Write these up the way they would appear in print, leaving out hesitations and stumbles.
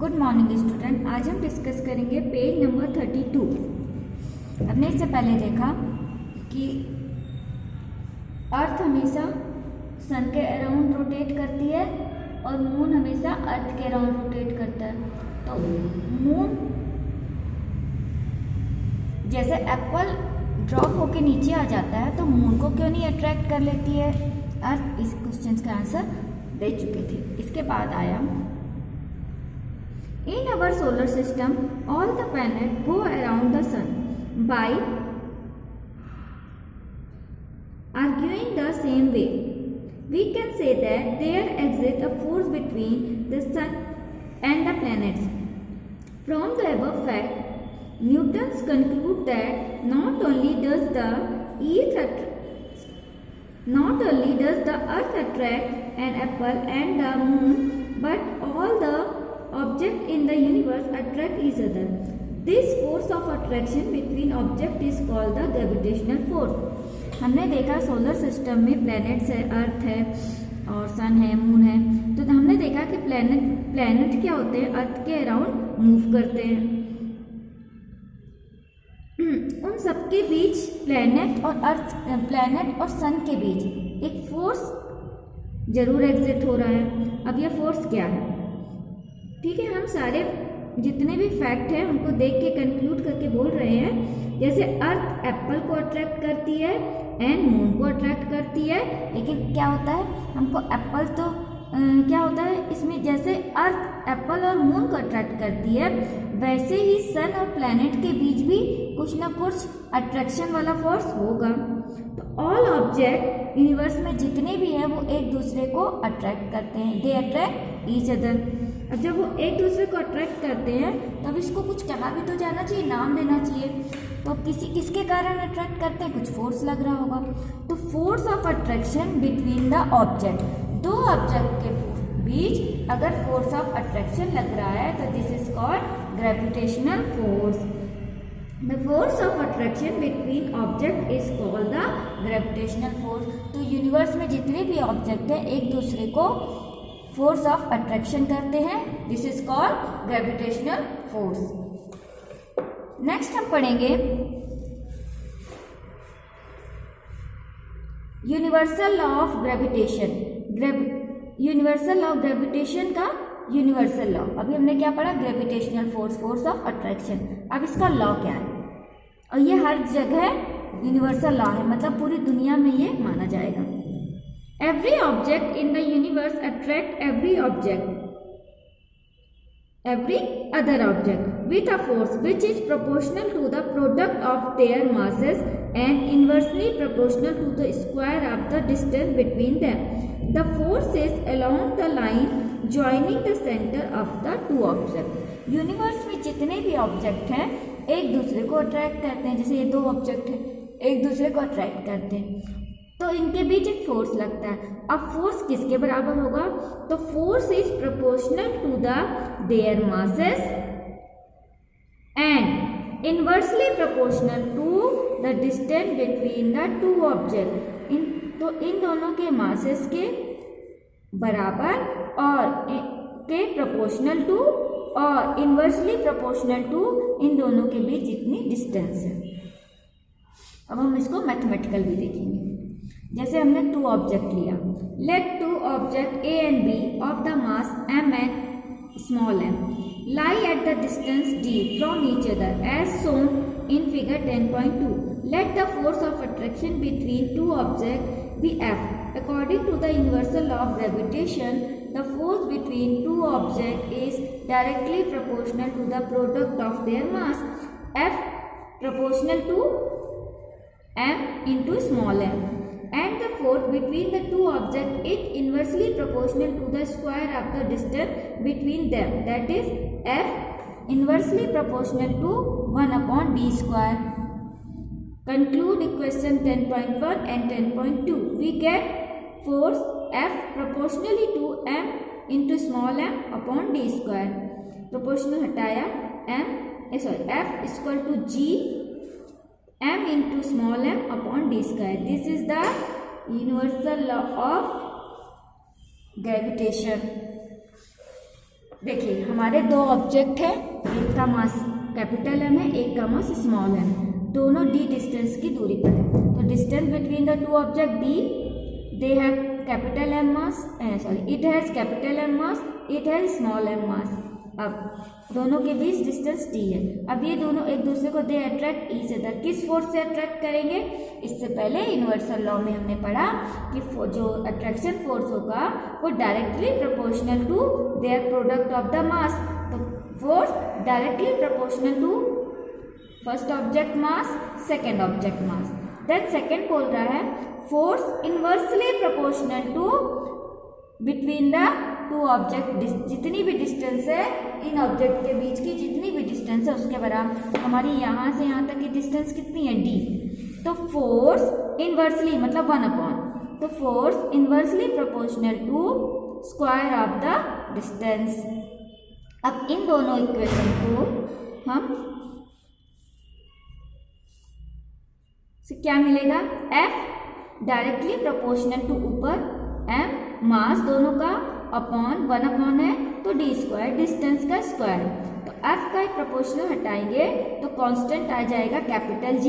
Good morning student. आज हम discuss करेंगे पेज नंबर 32। हमने इससे पहले देखा कि अर्थ हमेशा सन के अराउंड रोटेट करती है और मून हमेशा अर्थ के अराउंड रोटेट करता है। तो मून जैसे एप्पल ड्रॉप होके नीचे आ जाता है तो मून को क्यों नहीं अट्रैक्ट कर लेती है अर्थ? इस क्वेश्चन का आंसर दे चुके थे। इसके बाद आया In our solar system, all the planets go around the sun by arguing the same way. We can say that there exists a force between the sun and the planets. From the above fact, Newton's conclude that not only does the Earth attract an apple and the moon, but all the objects in the universe attract each other. This force of attraction between objects is called the gravitational force. हमने देखा solar system में planets है, अर्थ है और सन है, moon है। तो हमने देखा कि प्लैनेट क्या होते हैं? अर्थ के अराउंड मूव करते हैं। उन सबके बीच प्लैनेट और सन के बीच एक फोर्स जरूर एग्जिस्ट हो रहा है। अब यह फोर्स क्या है? ठीक है, हम सारे जितने भी फैक्ट हैं उनको देख के कंक्लूड करके बोल रहे हैं। जैसे अर्थ एप्पल को अट्रैक्ट करती है एंड मून को अट्रैक्ट करती है, लेकिन क्या होता है हमको एप्पल तो क्या होता है इसमें, जैसे अर्थ एप्पल और मून को अट्रैक्ट करती है वैसे ही सन और प्लैनेट के बीच भी कुछ ना कुछ अट्रैक्शन वाला फोर्स होगा। तो ऑल ऑब्जेक्ट यूनिवर्स में जितने भी हैं वो एक दूसरे को अट्रैक्ट करते हैं। They attract each other. और जब वो एक दूसरे को अट्रैक्ट करते हैं तब इसको कुछ कहा भी तो जाना चाहिए, नाम देना चाहिए। तो किसके कारण अट्रैक्ट करते हैं? कुछ फोर्स लग रहा होगा। तो force of attraction between the object, दो ऑब्जेक्ट के बीच अगर फोर्स ऑफ अट्रैक्शन लग रहा है तो this is called gravitational force. The force of attraction between object is called the gravitational force. तो यूनिवर्स में जितने भी ऑब्जेक्ट हैं एक दूसरे को फोर्स ऑफ अट्रैक्शन करते हैं। This is called gravitational force. Next हम पढ़ेंगे universal law of gravitation. Universal law of gravitation का यूनिवर्सल लॉ, अभी हमने क्या पढ़ा? Gravitational force, force of attraction. अब इसका लॉ क्या है? और ये हर जगह यूनिवर्सल लॉ है, मतलब पूरी दुनिया में ये माना जाएगा। Every object in the universe attract every other object with a force which is proportional to the product of their masses and inversely proportional to the square of the distance between them. The force is along the line joining the center of the two objects. Universe में जितने भी object हैं एक दूसरे को attract करते हैं। जैसे ये दो ऑब्जेक्ट हैं, एक दूसरे को अट्रैक्ट करते हैं तो इनके बीच एक फोर्स लगता है। अब फोर्स किसके बराबर होगा? तो force is proportional to the their masses and inversely proportional to the distance between the two object. तो इन दोनों के मासेस के बराबर और के प्रोपोर्शनल टू और इनवर्सली प्रोपोर्शनल टू इन दोनों के बीच जितनी डिस्टेंस है। अब हम इसको मैथमेटिकल भी देखेंगे। जैसे हमने टू ऑब्जेक्ट लिया, let two object A and B of the mass m and small m lie at the distance d from each other as shown in figure 10.2. Let the force of attraction between two objects be F. According to the universal law of gravitation, the force between two objects is directly proportional to the product of their mass. F proportional to m into small m. And the force between the two objects is inversely proportional to the square of the distance between them, that is F inversely proportional to 1 upon d square. Conclude equation 10.1 and 10.2. We get force F proportionally to m into small m upon d square. Proportional हटाया F is equal to G m into small m upon d square. This is the universal law of gravitation. देखिए हमारे दो object है, एक का mass capital M है, एक का मास स्मॉल एम, दोनों डी डिस्टेंस की दूरी पर है। तो distance between the two object D, they have capital M mass, it has capital M mass, it has small M mass. अब दोनों के बीच डिस्टेंस डी है। अब ये दोनों एक दूसरे को दे अट्रैक्ट ईच अदर, किस फोर्स से अट्रैक्ट करेंगे? इससे पहले यूनिवर्सल लॉ में हमने पढ़ा कि जो अट्रैक्शन फोर्स होगा वो directly proportional to their product of the mass. तो force directly proportional to first object mass, second object mass. Then second बोल रहा है force inversely proportional to between the two object, जितनी भी डिस्टेंस है इन object के बीच की, जितनी भी डिस्टेंस है उसके बराबर। हमारी यहाँ से यहाँ तक की डिस्टेंस कितनी है? डी। तो फोर्स इनवर्सली मतलब 1/, तो force inversely proportional to square of the distance. अब इन दोनों इक्वेशन को हम से क्या मिलेगा? F डायरेक्टली प्रोपोर्शनल टू ऊपर M मास दोनों का अपॉन 1/, है तो डी स्क्वायर डिस्टेंस का स्क्वायर। तो F का एक प्रोपोर्शनल हटाएंगे तो कांस्टेंट आ जाएगा कैपिटल G।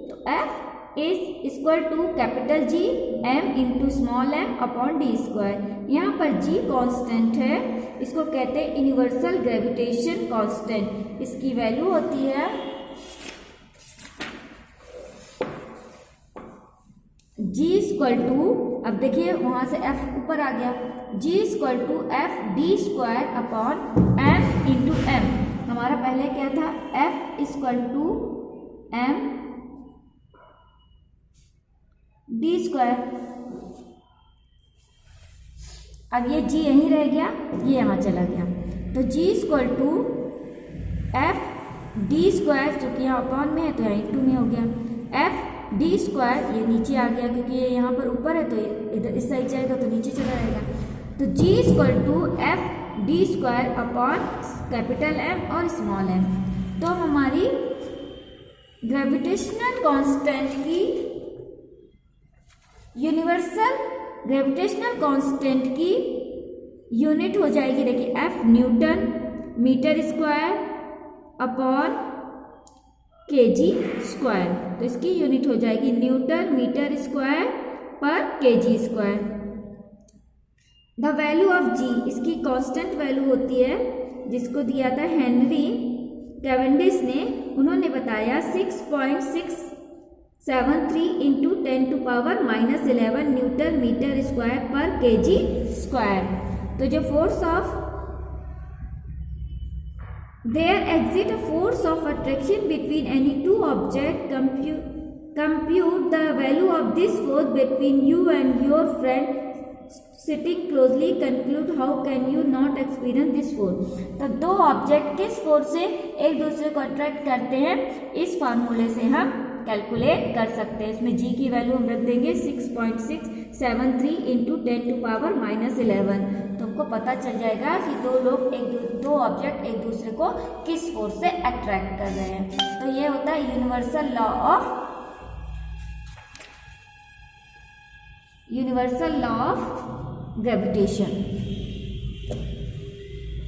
तो F is equal to capital G M into small m upon D square. यहाँ पर G कांस्टेंट है, इसको कहते हैं यूनिवर्सल ग्रेविटेशन कांस्टेंट। इसकी वैल्यू होती है G इक्वल टू, अब देखिए वहां से F ऊपर आ गया, G equal to F D square upon M into M। हमारा पहले क्या था? F equal to M D square. अब ये G यहीं रह गया, ये यहाँ चला गया, तो G equal to F D square, जो कि यहाँ अपॉन में है तो यहाँ इंटू में हो गया। F डी स्क्वायर ये नीचे आ गया क्योंकि ये यहाँ पर ऊपर है तो इधर इस साइड जाएगा तो नीचे चला जाएगा। तो G equal to F D square upon capital M और स्मॉल m। तो हमारी ग्रेविटेशनल कांस्टेंट की यूनिवर्सल ग्रेविटेशनल कांस्टेंट की यूनिट हो जाएगी, देखिए F newton metre square upon kg square. तो इसकी यूनिट हो जाएगी न्यूटन मीटर स्क्वायर पर kg square. The value of G, इसकी कांस्टेंट वैल्यू होती है जिसको दिया था हेनरी कैवेंडिश ने, उन्होंने बताया 6.673 इंटू 10⁻⁻11 न्यूटन मीटर स्क्वायर पर kg स्क्वायर। तो जो force of there exist a force of attraction between any two objects. Compute the value of this force between you and your friend sitting closely. Conclude how can you not experience this force. तो दो object किस force से एक दूसरे को attract करते हैं, इस फार्मूले से हम कैलकुलेट कर सकते हैं। इसमें G की वैल्यू हम रख देंगे 6.673 इंटू 10⁻⁻11। तो हमको पता चल जाएगा कि दो ऑब्जेक्ट एक दूसरे को किस फोर्स से अट्रैक्ट कर रहे हैं। तो ये होता है यूनिवर्सल लॉ ऑफ ग्रेविटेशन।